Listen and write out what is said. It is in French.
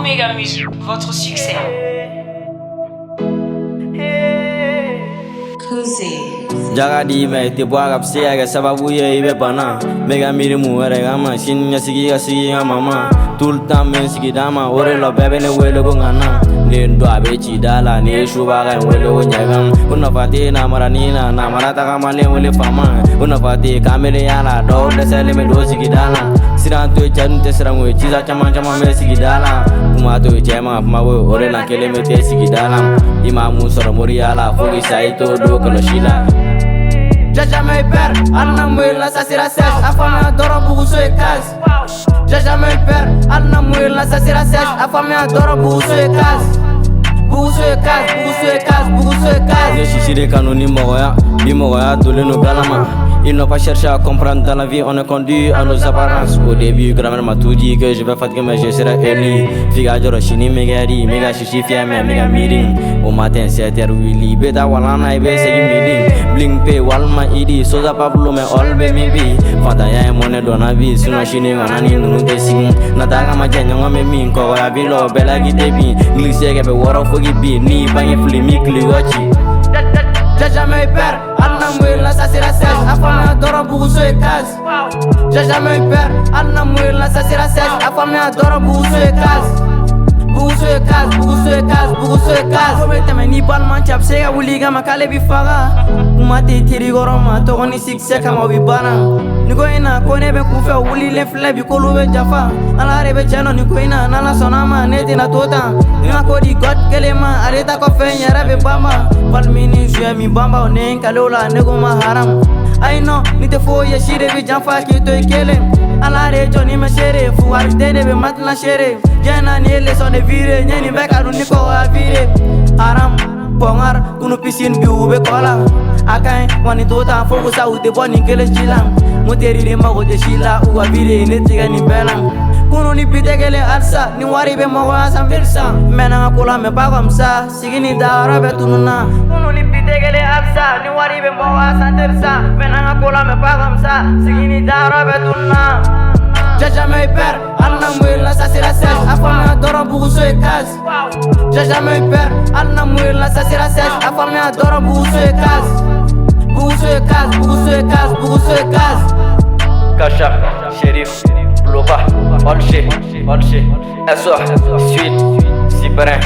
Omega Music, votre succès. Jagadi me te boa kapsia ga sababu ye ibe bana mega miri mu were gama shin nya sigi ga sigi ga mama tout le temps men sigi dama ore lo bebe ne wele go ngana ne ndo abe chi dala ne shuba ga wele go nyagam una fati na maranina na marata ga male wele fama una fati kamele yala do de sele me do sigi dala siran to chan te siran we chiza chama chama me sigi dala kuma to jema ma wo ore na kele me te sigi dala imamu soro moriala fogi saito do kala shila Jaja me per, alna muela sa sira ses, afame adoro buguso e kas. Jaja me per, alna muela sa sira ses, afame adoro buguso e kas. Buguso e kas, buguso e kas, buguso e kas. Je suis de canoni moya, bi moya dole no galama. Ils n'ont pas cherché à comprendre dans la vie, on est conduit à nos apparences. Au début, grand-mère m'a tout dit que je vais fatiguer mais je serai élu. Figa joro shini megari, mega shishi fier mega meeting. Au matin 7h Willy, beta walana ibe segi meeting. Bling pay walma idi, soza pablo me all be maybe. Fanta ya money dona vi, suna shini wanani nunu te sing. Nataka majenya ngome min, ko ya bilo bela gite bi. Glisse ke be woro fogi bi, ni bangi flimi kliwachi. Jaja me per, alna muela sa sira ses, afame adoro buguso e kas. Jaja me per, alna muela sa sira ses, afame adoro buguso e kas. Buguso e kas, buguso e kas, buguso e kas. Komete me ni balman chap sega wuliga makale bifaga. Kumate tiri goroma, togo ni sikse kama wibana. Niko ina kone be kufe wuli le fle bi kolu be jafa. Ala rebe chano niko ina nala sonama neti na tota. Nina kodi god kelema, areta kofe nyara be bama. Palmini jue mi bamba onen kalola nego ma haram. I know, nite fo ye shire bi janfa ki to ikele. Ala re joni me shere, fu arite de be matla shere. Jena ni ele son de vire, nyeni beka niko a vire. Haram, pongar, kunu piscine bi ube kola. Akai, wani tota fogo sa ute boni kele chilang. Muteri de mago de shila, uwa vire netiga ni belang. Kunu ni pitegele alsa, ni wari be mago asam versa. Mena ngakula me bagam sigini da arabe tununa. Kunu ni pitegele alsa, ni wari be mago asam versa. Mena ngakula me bagam sigini da arabe tununa. Jaja me per, alna muela sa sira ses, afame adoro buguso e kas. Jaja me per, alna muela sa sira ses, afame adoro buguso e kas. Buguso e kas, buguso e kas, buguso e kas. Kasha, Sheriff, Loba, Olche, Eswa, Sweet, Siberin.